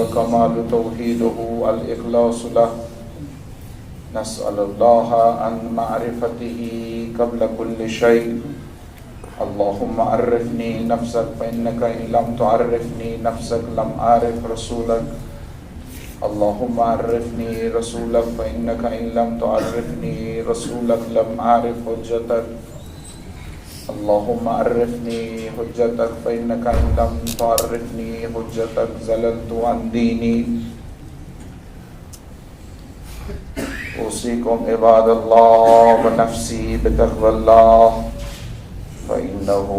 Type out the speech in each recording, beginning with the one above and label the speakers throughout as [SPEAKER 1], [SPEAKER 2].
[SPEAKER 1] وكمال توحيده الإخلاص له. نسأل الله عن معرفته قبل كل شيء. اللهم عرفني نفسك فإنك إن لم تعرفني نفسك لم أعرف رسولك. اللهم عرفني رسولك فإنك إن لم تعرفني رسولك لم أعرف حجتك. اللهم عرفني حجتك فإنك إن لم تعرفني حجتك زللت عن ديني. أوصيكم عباد الله ونفسي بتقوى الله فإنه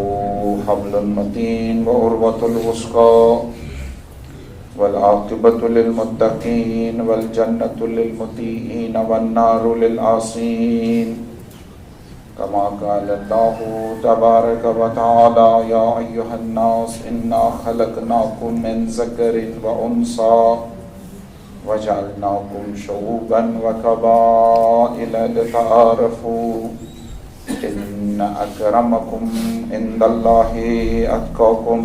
[SPEAKER 1] حبل متين وعروة الوثقى والعاقبة للمتقين والجنة للمطيعين والنار للعاصين. كما قال الله تبارك وتعالى يا أيها الناس إنا خلقناكم من ذكر وأنثى وجعلناكم شعوبا وقبائل لتعارفوا إن أكرمكم عند الله أتقاكم.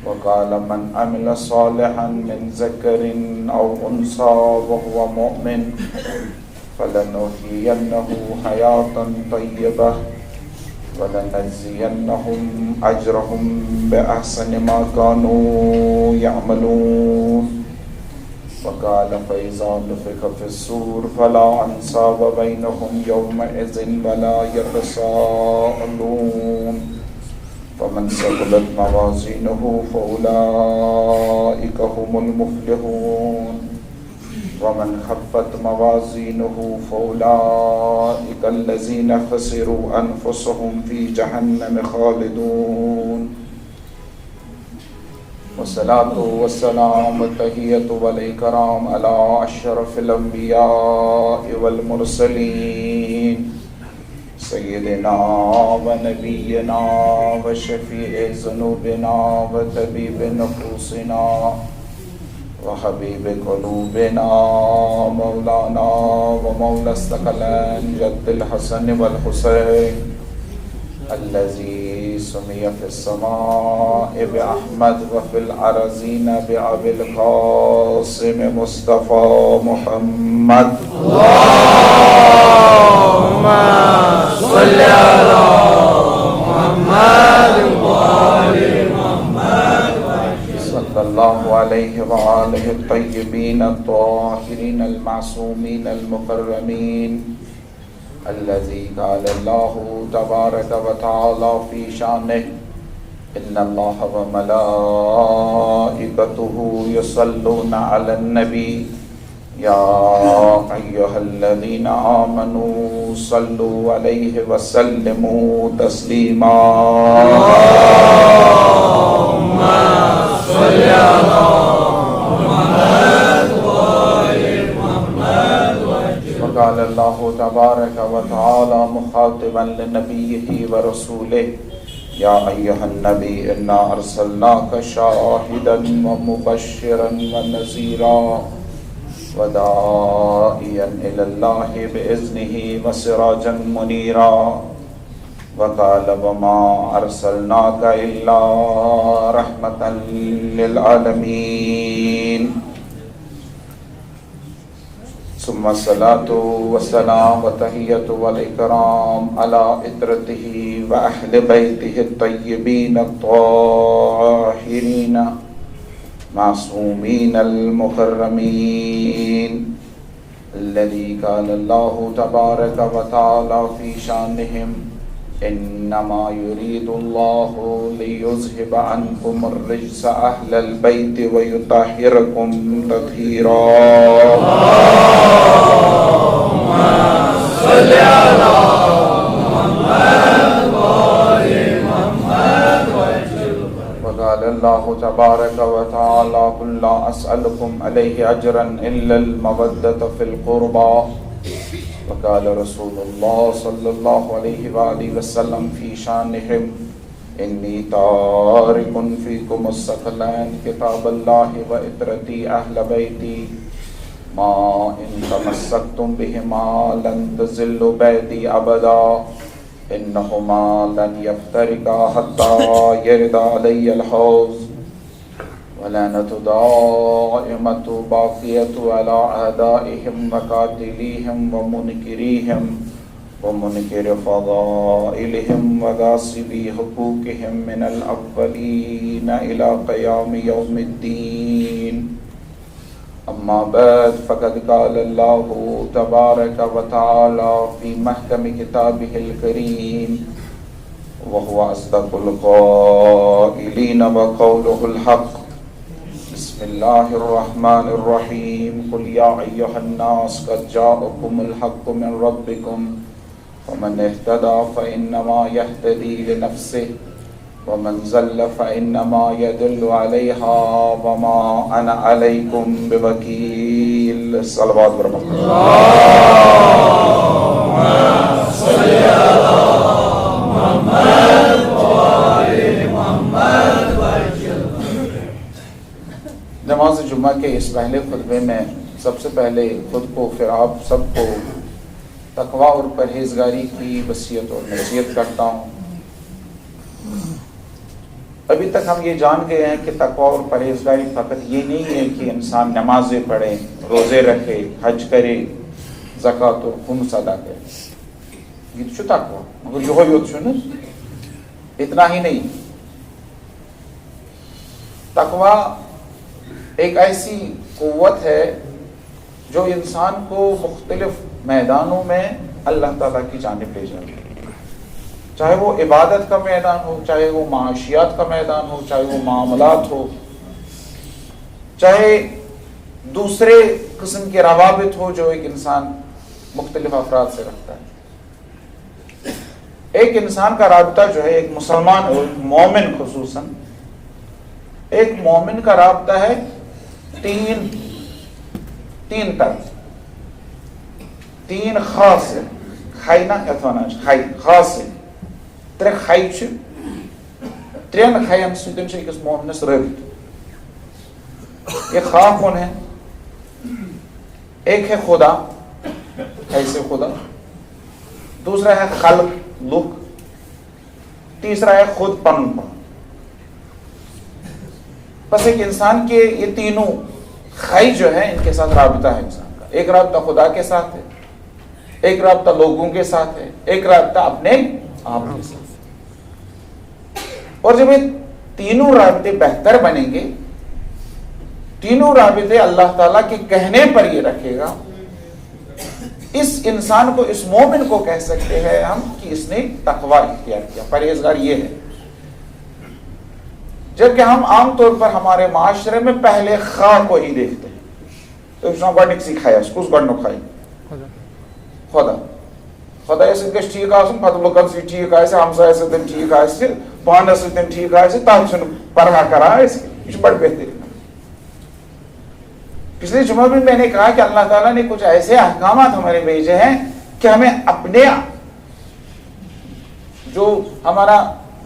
[SPEAKER 1] وقال من عمل صالحا من ذكر أو أنثى وهو مؤمن فلنحيينه حياة طيبة ولنجزينهم أجرهم بأحسن ما كانوا يعملون. وقال فإذا نفخ في الصور فلا أنساب بينهم يومئذ ولا يتساءلون. فمن ثقلت موازينه فأولئك هم المفلحون ومن خفت موازينه فأولئك الذين خسروا أنفسهم في جهنم خالدون. والصلاة والسلام والتحية والإكرام على أشرف الأنبياء والمرسلين سيدنا ونبينا وشفيع ذنوبنا وطبيب نفوسنا وحبيب قلوبنا مولانا ومولى الثقلين جد الحسن والحسين الذي سمي في السماء بأحمد وفي الأرضين بأبي القاسم مصطفى محمد. اللهم صل على محمد وآل محمد صلى الله عليه وآله الطيبين الطاهرين المعصومين المكرمين الذي قال الله تبارك وتعالى في شانه إن الله وملائكته يصلون على النبي يا أيها الذين آمنوا صلوا عليه وسلموا تسليما. اللهم صل على محمد وآل محمد. وقال الله تبارك وتعالى مخاطبا لنبيه ورسوله يا أيها النبي إنا أرسلناك شاهدا ومبشرا ونذيرا وداعيا إلى الله بإذنه وسراجا منيرا. وقال وما أرسلناك إلا رحمة للعالمين. ثم الصلاة والسلام والتحية والإكرام على إطرته وأهل بيته الطيبين الطاهرين معصومين المكرمين الذي قال الله تبارك وتعالى في شانهم إنما يريد الله ليذهب عنكم الرجس أهل البيت ويطهركم تطهيرا. اللهم صل على محمد وآل محمد. وقال الله تبارك وتعالى قل لا أسألكم عليه أجرا إلا المودة في القربى. وقال رسول الله صلى الله عليه وآله وسلم في شانهم إني تارك فيكم الثقلين كتاب الله وإطرتي أهل بيتي ما إن تمسكتم بهما لن تزلوا بعدي أبدا إنهما لن يفترقا حتى يرد علي الحوض. ولعنة دائمة باقية على أعدائهم وقاتليهم ومنكريهم ومنكر فضائلهم وغاصبي حقوقهم من الأولين إلى قيام يوم الدين. أما بعد فقد قال الله تبارك وتعالى في محكم كتابه الكريم وهو أصدق القائلين وقوله الحق. بسم الله الرحمن الرحيم. قل يا أيها الناس قد جاءكم الحق من ربكم ومن اهتدى فإنما يهتدي لنفسه ومن زل فإنما يدل عليها وما أنا عليكم بوكيل. صلوات برحمة اللهم صل على محمد وآل محمد. نماز جمعہ کے اس پہلے خطبے میں سب سے پہلے خود کو پھر آپ سب کو تقوی اور پرہیزگاری کی وصیت اور نصیحت کرتا ہوں. ابھی تک ہم یہ جان گئے ہیں کہ تقوی اور پرہیزگاری فقط یہ نہیں ہے کہ انسان نمازیں پڑھے، روزے رکھے، حج کرے، زکوٰۃ اور خمس ادا کرے. یہ تو تقوی مگر یہ ہوت نا اتنا ہی نہیں. تقوی ایک ایسی قوت ہے جو انسان کو مختلف میدانوں میں اللہ تعالیٰ کی جانب لے جاتی ہے. چاہے وہ عبادت کا میدان ہو، چاہے وہ معاشیات کا میدان ہو، چاہے وہ معاملات ہو، چاہے دوسرے قسم کے روابط ہو جو ایک انسان مختلف افراد سے رکھتا ہے. ایک انسان کا رابطہ جو ہے، ایک مسلمان اور مومن خصوصاً ایک مومن کا رابطہ ہے تین طرف، تین خاص ہے. خائنا خائی خاص ہے. ترے خائی ترین خائن سۭتۍ چھِ أکِس مومنس رٲبطہٕ. یہ خواہ کون ہے؟ ایک ہے خدا، ایسے خدا. دوسرا ہے خلق، لوگ. تیسرا ہے خود پن. بس ایک انسان کے یہ تینوں خائی جو ہے ان کے ساتھ رابطہ ہے انسان کا. ایک رابطہ خدا کے ساتھ ہے، ایک رابطہ لوگوں کے ساتھ ہے، ایک رابطہ اپنے آپ کے ساتھ. اور جب یہ تینوں رابطے بہتر بنیں گے، تینوں رابطے اللہ تعالیٰ کے کہنے پر یہ رکھے گا، اس انسان کو، اس مومن کو کہہ سکتے ہیں ہم کہ اس نے تقوی اختیار کیا، پرہیزگار یہ ہے. جبکہ ہم عام طور پر ہمارے معاشرے میں پہلے خواہ کو ہی دیکھتے ہیں. تو گۄڈنیک سکھایا اس کو گۄڈنیک کھائی خدا. خدایا سۭتۍ گژھِ ٹھیٖک آسُن، پتہٕ لُکن سۭتۍ ٹھیٖک آسہِ، ہمسایس سۭتۍ ٹھیٖک آسہِ، پانس سۭتۍ ٹھیٖک آسہِ، تتھ چھُنہٕ پرواہ کران أسۍ. یہ چھُ بڑٕ بہترین. پچھلے جمعہ میں نے کہا کہ اللہ تعالیٰ نے کچھ ایسے احکامات ہمارے بھیجے ہیں کہ ہمیں اپنے جو ہمارا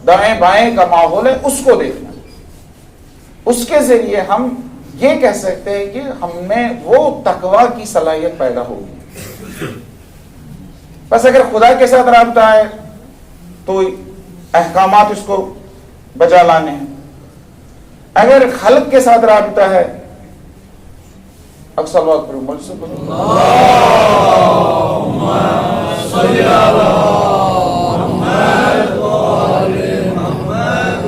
[SPEAKER 1] دائیں بائیں کا ماحول ہے اس کو دیکھنا. اس کے ذریعے ہم یہ کہہ سکتے ہیں کہ ہم میں وہ تقوی کی صلاحیت پیدا ہوگی. بس اگر خدا کے ساتھ رابطہ ہے تو احکامات اس کو بجا لانے ہیں. اگر خلق کے ساتھ رابطہ ہے، اکثر بات پر مجھ سے اللہم صلی علی محمد وآل محمد.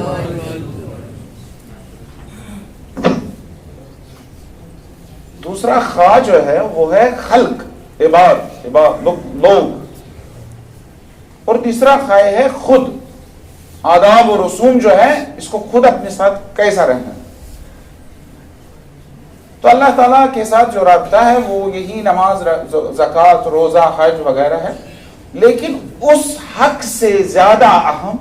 [SPEAKER 1] دوسرا خواہ جو ہے وہ ہے خلق، عباد لوگ. اور تیسرا خواہ ہے خود، آداب و رسوم جو ہے اس کو خود اپنے ساتھ کیسا رہنا. تو اللہ تعالیٰ کے ساتھ جو رابطہ ہے وہ یہی نماز، زکوٰۃ، روزہ، حج وغیرہ ہے. لیکن اس حق سے زیادہ اہم،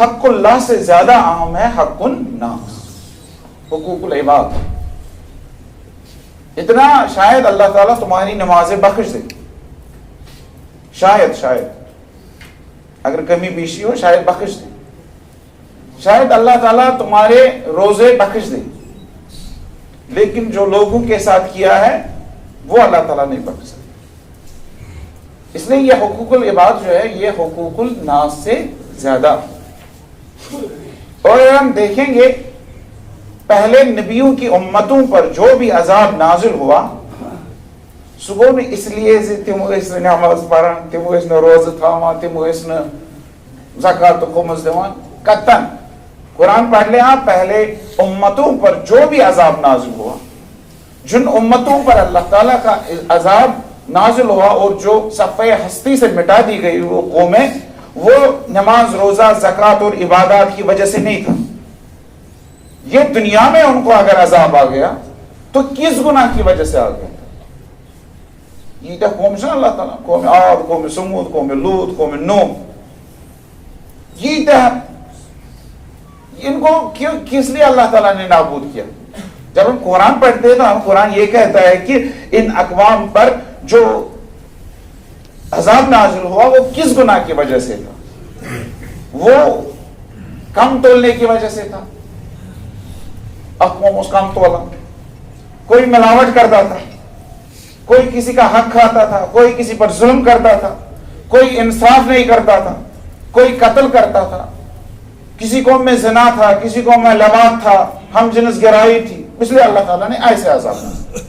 [SPEAKER 1] حق اللہ سے زیادہ اہم ہے حق الناس، حقوق العباد. اتنا شاید اللہ تعالیٰ تمہاری نمازیں بخش دے، شاید اگر کمی بیشی ہو شاید بخش دے. شاید اللہ تعالیٰ تمہارے روزے بخش دے، لیکن جو لوگوں کے ساتھ کیا ہے وہ اللہ تعالیٰ نہیں بخش سکتا. اس لیے یہ حقوق العباد جو ہے یہ حقوق الناس سے زیادہ. اور اگر ہم دیکھیں گے پہلے نبیوں کی امتوں پر جو بھی عذاب نازل ہوا صبح میں اس لیے تم نماز پڑھان، تم روزہ تھاوان، تم زکات خمس دِوان، قطعاً قرآن پڑھ لیں آپ، پہلے امتوں پر جو بھی عذاب نازل ہوا، جن امتوں پر اللہ تعالیٰ کا عذاب نازل ہوا اور جو صفحہ ہستی سے مٹا دی گئی وہ قومیں، وہ نماز روزہ زکات اور عبادات کی وجہ سے نہیں تھا. یہ دنیا میں ان کو اگر عذاب آ گیا تو کس گناہ کی وجہ سے آ گیا؟ یہ قوم سے اللہ تعالیٰ، قوم عاد، قوم سمود، قوم لوط، قوم نوح، یہ ان کو کس لیے اللہ تعالیٰ نے نابود کیا؟ جب ہم قرآن پڑھتے ہیں تو ہم قرآن یہ کہتا ہے کہ ان اقوام پر جو عذاب نازل ہوا وہ کس گناہ کی وجہ سے تھا؟ وہ کم تولنے کی وجہ سے تھا. اقوام اس کم تولا، کوئی ملاوٹ کرتا تھا، کوئی کسی کا حق کھاتا تھا، کوئی کسی پر ظلم کرتا تھا، کوئی انصاف نہیں کرتا تھا، کوئی قتل کرتا تھا، کسی قوم میں زنا تھا، کسی قوم میں لواط تھا، ہم جنس گرائی تھی. اس لیے اللہ تعالیٰ نے ایسے عذاب نازل.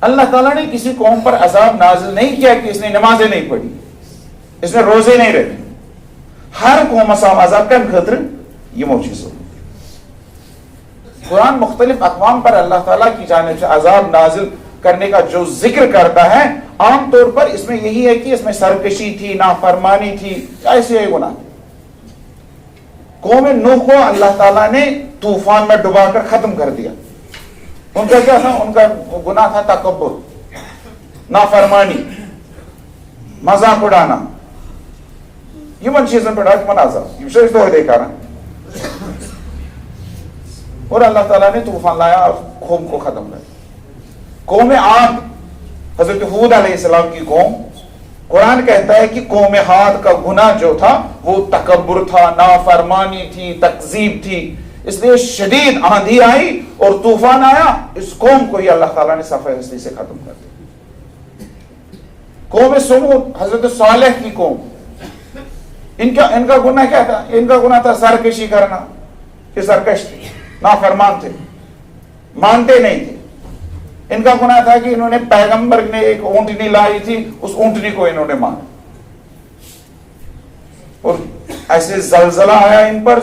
[SPEAKER 1] اللہ تعالیٰ نے کسی قوم پر عذاب نازل نہیں کیا کہ اس نے نمازیں نہیں پڑھی، اس نے روزے نہیں رکھے. ہر قوم عذاب کا خطر یہ موجود. قرآن مختلف اقوام پر اللہ تعالیٰ کی جانب سے عذاب نازل کرنے کا جو ذکر کرتا ہے، عام طور پر اس میں یہی ہے کہ اس میں سرکشی تھی، نافرمانی تھی، ایسے گناہ. قوم نوح کو اللہ تعالیٰ نے طوفان میں ڈبا کر ختم کر دیا. ان کا کیا تھا؟ ان کا گناہ تھا تکبر، نافرمانی، مذاق اڑانا. یمن چیزن پہ من عذاب یہ شیش دور دے کر، اور اللہ تعالیٰ نے طوفان لایا اور قوم کو ختم کر دیا. قوم عاد، حضرت ہود علیہ السلام کی قوم، قرآن کہتا ہے کہ قوم عاد کا گناہ جو تھا وہ تکبر تھا، نافرمانی تھی، تکذیب تھی. اس لیے شدید آندھی آئی اور طوفان آیا، اس قوم کو ہی اللہ تعالیٰ نے صفحہ ہستی سے ختم کر دیا. قوم سمود، حضرت صالح کی قوم، ان کا گناہ کیا تھا؟ ان کا گناہ تھا سرکشی کرنا. یہ سرکش تھے، نافرمان تھے، مانتے نہیں تھے. ان کا گناہ تھا کہ انہوں نے پیغمبر نے ایک اونٹنی لائی تھی، اس اونٹنی کو انہوں نے مانا، اور ایسے زلزلہ آیا ان پر،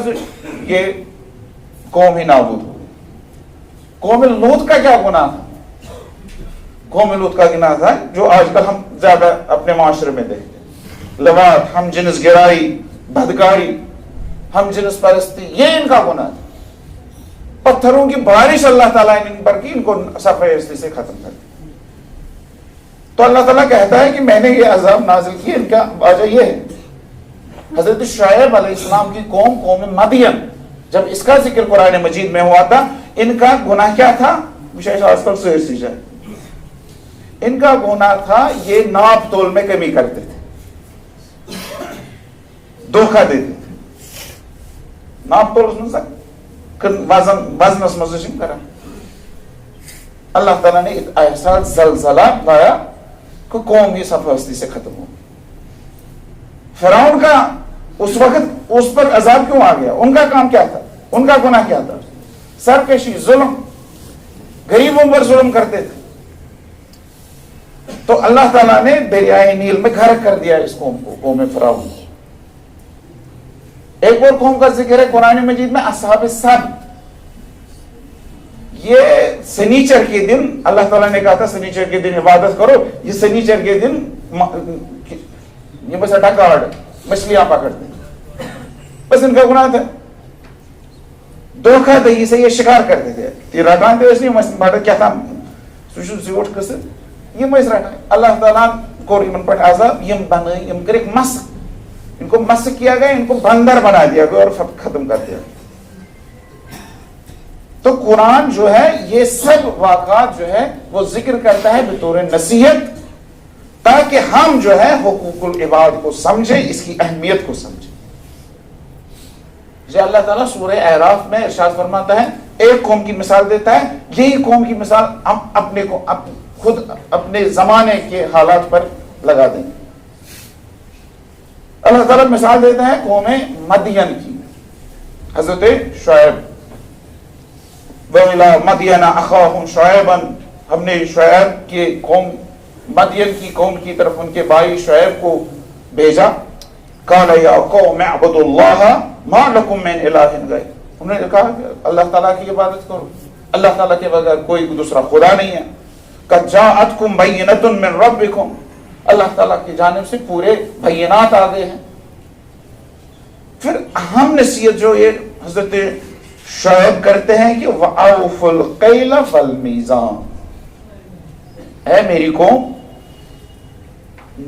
[SPEAKER 1] یہ قوم ہی نابود ہو گئی. قوم لوط کا کیا گناہ تھا؟ قوم لوط کا گناہ تھا جو آج کل ہم زیادہ اپنے معاشرے میں دیکھتے ہیں، لواط، ہم جنس گرائی، بدکاری، ہم جنس پرستی، یہ ان کا گناہ تھا. پتھروں کی بارش اللہ تعالیٰ نے ان پر کی، ان کو صفحہ ہستی سے ختم کر دیا. تو اللہ تعالیٰ کہتا ہے کہ میں نے یہ عذاب نازل کیا. ان کا وجہ یہ ہے، حضرت شعیب علیہ السلام کی قوم مدین، جب اس کا ذکر قرآن مجید میں ہوا تھا، ان کا گناہ کیا تھا؟ آج کل سیر سی جائے، ان کا گناہ تھا یہ ناپ تول میں کمی کرتے تھے، دھوکہ دیتے تھے. ناپ تول وزنس مزن کرا. اللہ تعالیٰ نے ایک ایسا زلزلہ لایا کہ قوم ہی صفحہ ہستی سے ختم ہو. فرعون کا اس وقت اس پر عذاب کیوں آ گیا؟ ان کا کام کیا تھا؟ ان کا گناہ کیا تھا؟ سرکشی، ظلم، غریبوں پر ظلم کرتے تھے. تو اللہ تعالیٰ نے دریائے نیل میں غرق کر دیا اس قوم کو، قوم فرعون. ایک اور قوم کا ذکر ہے قرآن مجید میں، اصحاب السبت. یہ سنیچر کے دن اللہ تعالیٰ نے کہا تھا سنیچر کے دن عبادت کرو. یہ سنیچر کے دن یہ بس ڈکاڑ مچھلیاں پکڑتے، بس ان کا گناہ تھا. دھوکہ دہی سے یہ شکار کرتے تھے. یہ رٹان تھے اس لیے کیا تھا زیوٹ قصر یہ مس رٹان. اللہ تعالیٰ کو ان پر عذاب یم بنائے، یم کر ایک مسک، ان کو مسک کیا گیا، ان کو بندر بنا دیا گیا اور ختم کر دیا. تو قرآن جو ہے یہ سب واقعات جو ہے وہ ذکر کرتا ہے بطور نصیحت، تاکہ ہم جو ہے حقوق العباد کو سمجھیں، اس کی اہمیت کو سمجھیں. جو اللہ تعالیٰ سورہ اعراف میں ارشاد فرماتا ہے، ایک قوم کی مثال دیتا ہے، یہی قوم کی مثال ہم اپنے کو خود اپنے زمانے کے حالات پر لگا دیں. اللہ تعالیٰ مثال دیتا ہے قوم مدین کی، حضرت شعیب. وَإِلَىٰ مَدْيَنَ أَخَاهُمْ شُعَيْبًا، ہم نے شعیب کی قوم، مدین کی قوم کی طرف ان کے بھائی شعیب کو بھیجا. قَالَ يَا قَوْمِ اعْبُدُوا اللَّهَ مَا لَكُم مِّنْ إِلَٰهٍ غَيْرُهُ، انہوں نے کہا کہ اللہ تعالیٰ کی عبادت کرو، اللہ تعالیٰ کے بغیر کوئی دوسرا خدا نہیں ہے. قَدْ جَاءَتْكُمْ بَيِّنَةٌ مِّن رَبِّكُمْ، اللہ تعالیٰ کی جانب سے پورے بینات آ گئے ہیں. پھر اہم نصیحت جو یہ حضرت شعیب کرتے ہیں کہ وَأَوْفُوا الْكَيْلَ وَالْمِيزَانَ، اے میری قوم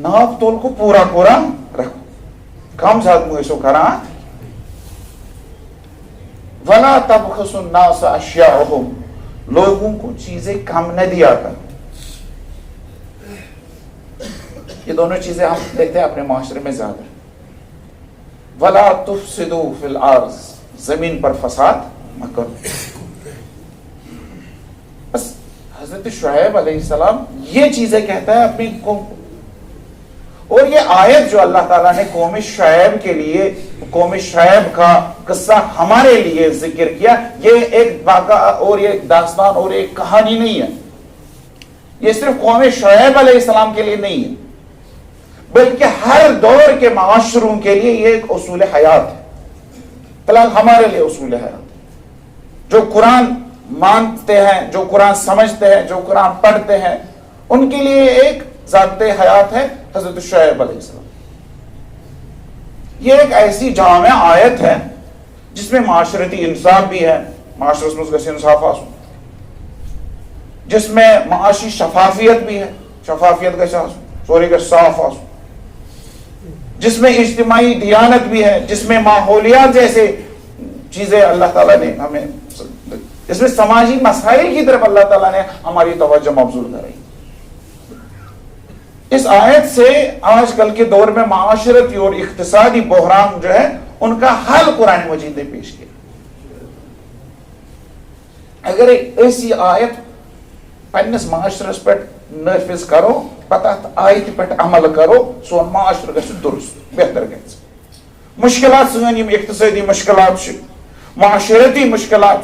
[SPEAKER 1] ناپ تول کو پورا پورا رکھو، کم زیادہ مویسو کرا. وَلَا تَبْخَسُوا النَّاسَ أَشْيَاءَهُمْ، لوگوں کو چیزیں کم نہ دیا کر. یہ دونوں چیزیں ہم دیکھتے ہیں اپنے معاشرے میں زیادہ. وَلَا تُفْسِدُوا فِي الْأَرْضِ، زمین پر فساد مت کرو. بس حضرت شعیب علیہ السلام یہ چیزیں کہتا ہے اپنی قوم کو. اور یہ آیت جو اللہ تعالیٰ نے قوم شعیب کے لیے، قوم شعیب کا قصہ ہمارے لیے ذکر کیا، یہ ایک واقعہ اور یہ ایک داستان اور ایک کہانی نہیں ہے. یہ صرف قوم شعیب علیہ السلام کے لیے نہیں ہے، بلکہ ہر دور کے معاشروں کے لیے یہ ایک اصول حیات ہے. فی الحال ہمارے لیے اصول حیات ہے. جو قرآن مانتے ہیں، جو قرآن سمجھتے ہیں، جو قرآن پڑھتے ہیں، ان کے لیے ایک ضابطۂ حیات ہے حضرت شعیب علیہ السلام. یہ ایک ایسی جامع آیت ہے جس میں معاشرتی انصاف بھی ہے، معاشرت میں اس کا انصاف آسو، جس میں معاشی شفافیت بھی ہے، شفافیت کا سوری کا صاف آسو، جس میں اجتماعی دیانت بھی ہے، جس میں ماحولیات جیسے چیزیں اللہ تعالیٰ نے ہمیں، جس میں سماجی مسائل کی طرف اللہ تعالیٰ نے ہماری توجہ مبذول کرائی. اس آیت سے آج کل کے دور میں معاشرتی اور اقتصادی بحران جو ہے ان کا حل قرآن مجید نے پیش کیا. اگر ایسی آیت پنس معاشرس پہ نافذ کرو، پتہ آیت پہ عمل کرو، سون معاشرہ گژھِ درست بہتر گژھِ. مشکلات سن یم اقتصادی مشکلات، معاشرتی مشکلات،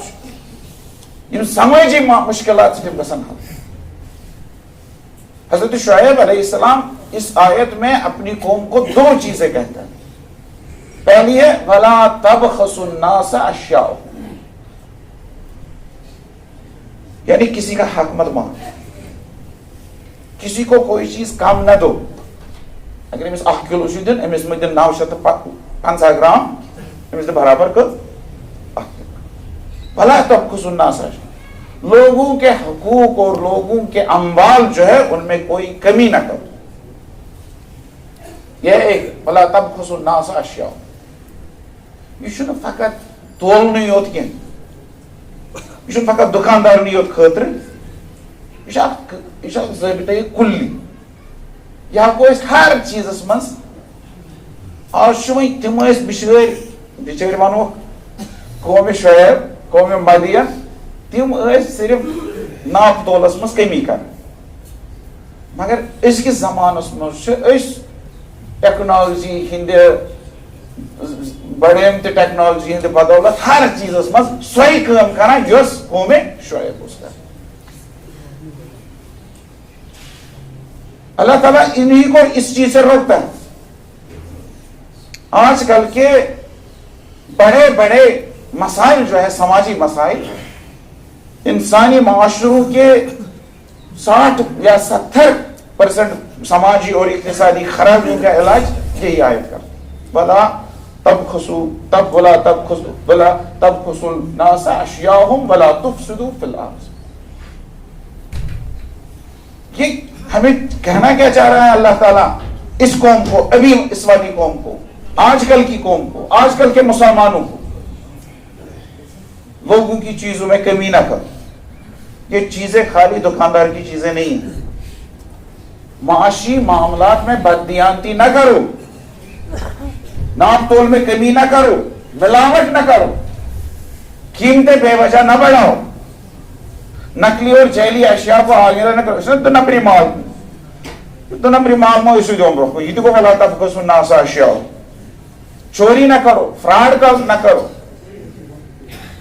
[SPEAKER 1] یم سماجی مشکلات تم گژھن حل. حضرت شعیب علیہ السلام اس آیت میں اپنی قوم کو دو چیزیں کہتا ہے. پہلی ہے وَلَا تَبْخَسُوا النَّاسَ أَشْيَاءَهُمْ، یعنی کسی کا حق مت مانو، کسی کو کوئی چیز کم نہ دو. اگر امس 1 کلو دن، امس مت دن 950 گرام، امس دن برابر کر. وَلَا تَبْخَسُوا النَّاسَ أَشْيَاءَهُم، لوگوں کے حقوق اور لوگوں کے اموال جو ہے ان میں کوئی کمی نہ کرو. یہ ایک وَلَا تَبْخَسُوا النَّاسَ أَشْيَاءَهُم. یہ چھنہ فقط تولنی یوت کین، یہ چھنہ فقط دکاندارنی یوت خاطر، یہ چھنہ ضابطۂ کلی. یہ ہیکو أسۍ ہر چیزس منٛز. آز چھُ وۄنۍ تِم ٲسۍ بِچٲرۍ ونو قوم شعیب، قوم مدین، تم صرف ناپ تولس مز کمی کر. مگر أزکِس زمانس مز ٹیکنالوجی ہند بڑیم تہ ٹیکنالوجی ہند بدولت ہر چیزس مز سوئی کٲم کران یس قوم شعیب اوس کران. اللہ تعالیٰ انہی کو اس چیز سے روکتا ہے. آج کل کے بڑے بڑے مسائل جو ہے، سماجی مسائل، انسانی معاشروں کے 60 یا 70% سماجی اور اقتصادی خرابیوں کا علاج یہی آیت کر. وَلَا تَبْخَسُوا النَّاسَ أَشْيَاءَهُمْ وَلَا تُفْسِدُوا فِي الْأَرْضِ. یہ ہمیں کہنا کیا چاہ رہا ہے اللہ تعالیٰ اس قوم کو، ابھی اس والی قوم کو، آج کل کی قوم کو، آج کل کے مسلمانوں کو؟ لوگوں کی چیزوں میں کمی نہ کرو. یہ چیزیں خالی دکاندار کی چیزیں نہیں ہیں. معاشی معاملات میں بددیانتی نہ کرو، ناپ تول میں کمی نہ کرو، ملاوٹ نہ کرو، قیمتیں بے وجہ نہ بڑھاؤ، نقلی اور جعلی اشیاء کو آگے نہ کرو. دو نمبری مال میں اسے دوں رکھو. یہ کو وَلَا تَبْخَسُوا النَّاسَ أَشْيَاءَهُمْ. چوری نہ کرو، فراڈ نہ کرو،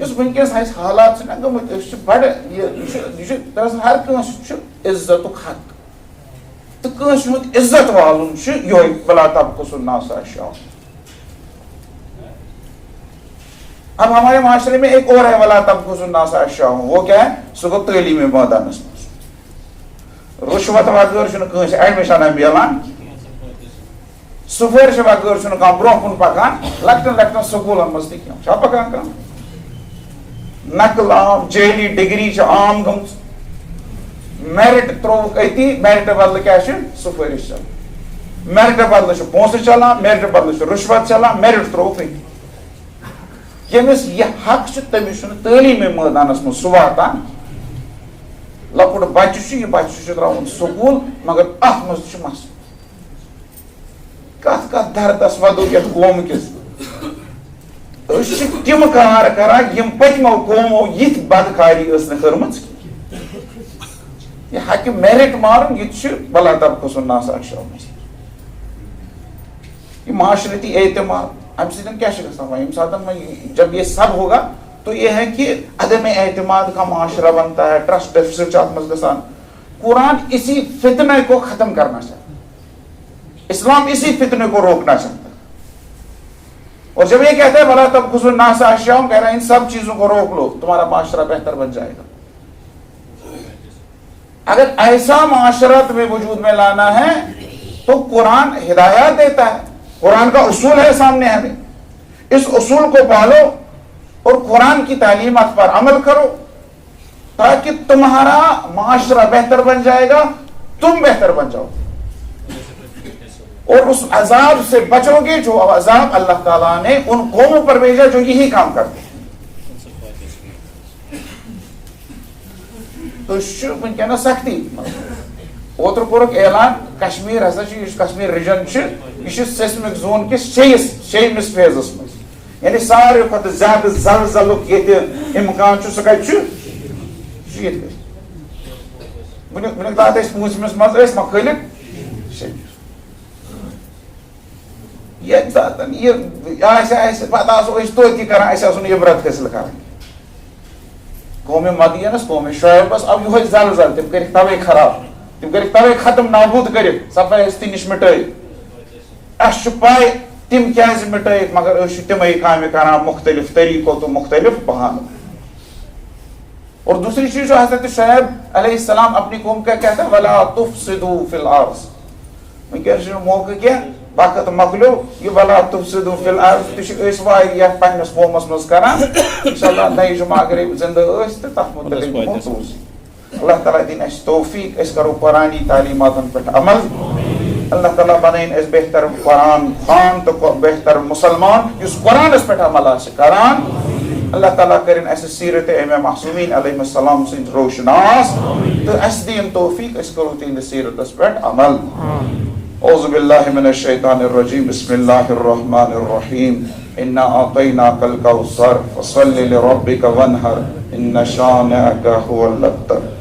[SPEAKER 1] اس ونکس حالات گمت بڑ یہ ہر کنس عزت حق تو کنس ہند عزت والن یہ بلا طبقہ الناس اشیاء. اب ہمارے معاشرے میں ایک اور ہے ولا طبقہ الناس اشیاء. وہ کیا ہے؟ سہ گو تعلیمی میدانس مز رشوت بغیر کنس ایڈمشن ملان, سفارش بغیر برو کن پکان. لکٹن لکٹن سکولن مز تہ پکان کم نقل عام جیلی ڈگری عام گم. میرٹ تروک اتی میرٹ بدل کیا سفارش چلان. میرٹ بدل پونسہ چلان, میرٹ بدل رشوت چلان, میرٹ تروک اتی. یمس یہ حق تمس تعلیمی میدانس مز سہ واتان. لکٹ بچہ یہ بچہ تراون سکول مگر ات مز مس کت کت دردس ودو یتھ قوم کس تم کار کران یم پتمو قومو یت بدکاری کرم. یہ ہکہ میرٹ مارن یہ بلا طبقہ الناس اشیاء. یہ معاشرتی اعتماد ام سن کیا گھان سات جب یہ سب ہوگا تو یہ ہے کہ عدم اعتماد کا معاشرہ بنتا ہے, ٹرسٹ ڈیفیسٹ مز گژھان. قرآن اسی فتنے کو ختم کرنا چاہتا ہے, اسلام اسی فتنے کو روکنا چاہتا ہے. اور جب یہ کہتا ہے بلا طبقہ الناس اشیاء, کہہ رہا ہے ان سب چیزوں کو روک لو تمہارا معاشرہ بہتر بن جائے گا. اگر ایسا معاشرہ تمہیں وجود میں لانا ہے تو قرآن ہدایات دیتا ہے. قرآن کا اصول ہے سامنے ہمیں, اس اصول کو پالو اور قرآن کی تعلیمات پر عمل کرو تاکہ تمہارا معاشرہ بہتر بن جائے گا, تم بہتر بن جاؤ اور اس عذاب سے بچو گے جو عذاب اللہ تعالیٰ نے ان قوموں پر بھیجا جو یہی کام کرتے ہیں. تو ونکس سختی اوتر کورک اعلان کشمیر ہسا کشمیر ریجن یہ سیسمک زون کس شیمس فیزس مز, یعنی ساروی کھت زیادہ زلزلک یہ امکان سہ کتھ ونیک تات پوٗنٛژمِس مز مخٲلف شیمس. یہ پتہ آسو توتہِ کران اَسہِ آسو نہٕ عبرت حٲصِل کران. قوم مدینس قوم شعیبس اب یہ زلزل تم کر توے خراب, تم کر توے ختم نابود کر صفائی تہ نش مٹائی. اس پائی تم کیازِ مٹائک مگر اس تمے کامہ کران مختلف طریقوں تو مختلف بہانوں. اور دوسری چیز جو حضرت شعیب علیہ السلام اپنی قوم کا کہتا ہے ولا تفسدوا فی الارض. ونکس موقع کیا وقت مکلو یہ ولا تفسدوا فی الارض تہ واریاہ پننس قومس مز کران. انشاءاللہ نئی جمعہ اگر زندہ تو تر متعلق موضوع. اللہ تعالیٰ دین اس توفیق اس کرو قرآنی تعلیماتن پہ عمل. اللہ تعالیٰ بنائن اس بہتر قرآن خان تو بہتر مسلمان اس قرآن اس پہ عمل آسے کران. اللہ تعالیٰ کرن اس سیرت امام معصومین علیہ السلام سے روشناس تو اس دین توفیق اس کرو تین سیرت اس پہ عمل. اعوذ باللہ من الشیطان الرجیم بسم اللہ الرحمن الرحیم انا اعطیناک الکوثر فصل لربک وانحر ان شانئک هو الابتر.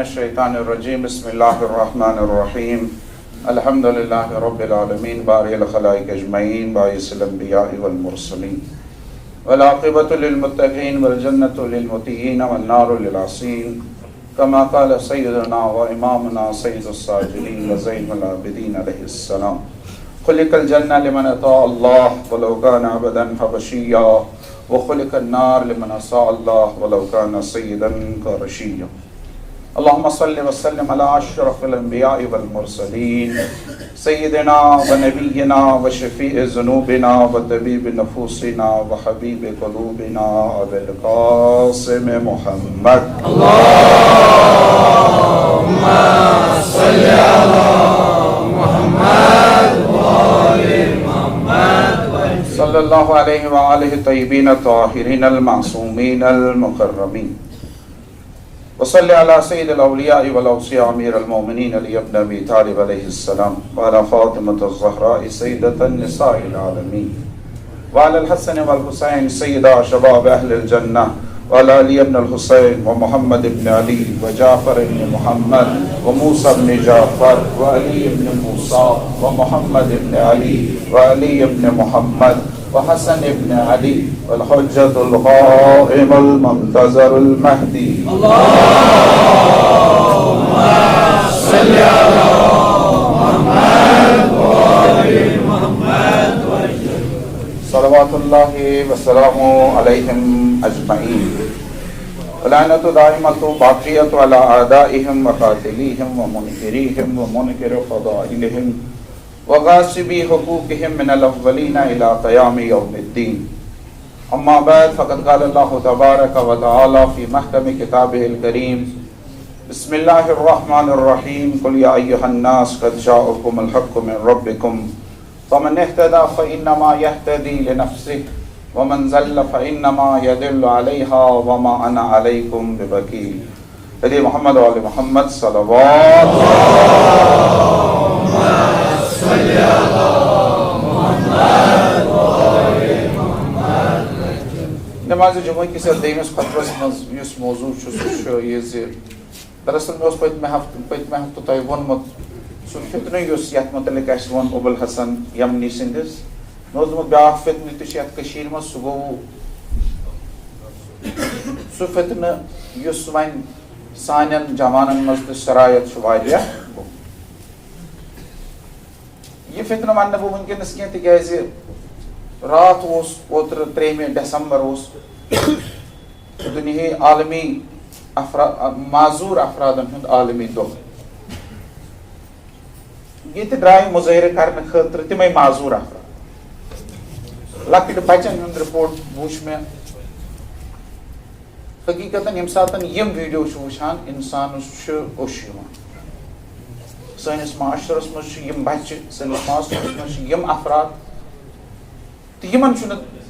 [SPEAKER 1] الشیطان الرجیم بسم اللہ الرحمن الرحیم الحمد للہ رب العالمین باری الخلائق اجمعین باعث الانبیاء والمرسلین والعاقبۃ للمتقین والجنۃ للمطیعین والنار للعاصین كما قال سيدنا وإمامنا سيد الساجدين وزين العابدين عليه السلام خلق الجنة لمن أطاع الله ولو كان عبدا حبشيا وخلق النار لمن عصى الله ولو كان سيدا قرشيا اللهم صل وسلم على أشرف الأنبياء والمرسلين سيدنا ونبينا وشفيع ذنوبنا وطبيب نفوسنا وحبيب قلوبنا أبي القاسم محمد اللهم صل على محمد وآل محمد صلى الله عليه وآله الطيبين الطاهرين المعصومين المكرمين وصل على سيد الأولياء والأوصياء أمير المؤمنين علي بن أبي طالب عليه السلام وعلى فاطمة الزهراء سيدة النساء العالمين وعلى الحسن والحسين سيدا شباب أهل الجنة وعلى علي بن الحسين ومحمد بن علي وجعفر بن محمد وموسى بن جعفر وعلي بن موسى ومحمد بن علي وعلي بن محمد وحسن بن علي والحجة القائم المنتظر المهدي اللهم صل على محمد وآل محمد صلوات الله وسلامه عليهم أجمعين ولعنة دائمة باقية على أعدائهم وقاتليهم ومنكريهم ومنكر فضائلهم وغاصبي حقوقهم من الأولين إلى قيام يوم الدين أما بعد فقد قال الله تبارك وتعالى في محكم كتابه الكريم بسم الله الرحمن الرحيم قل يا أيها الناس قد جاءكم الحق من ربكم فمن اهتدى فإنما يهتدي لنفسه ومن زل فإنما يدل عليها وما أنا عليكم بوكيل سيدنا محمد وآل محمد صلوات نماز جمعہ کس دیمس خطبس مز یس موضوع یہ دراصل میں پتمہ ہفتہ تہ وونمت سہ فتنہ یس یت متعلق اس ون ابو الحسن یمنی سندس نوزمت بیاکھ فتنہ تہ یت کشیر مز سہ گو سہ فتنہ یس ون سانن جوانن مز تہ شرائط واریاہ یہ فتنہ ونہ بہ ونکس کی تکیاز رات اوتر 3 دسمبر دنیا عالمی معذور افرادن ہند عالمی دہ یہ درائے مظاہرہ کرنے خاطر تمے معذور افراد لکٹ بچن ہند رپورٹ وچ میں حقیقت یم سات یم ویڈیو وچان انسانس اوش سنس معاشرس مز یم بچہ سنس معاشرس مز یم افراد تو یمن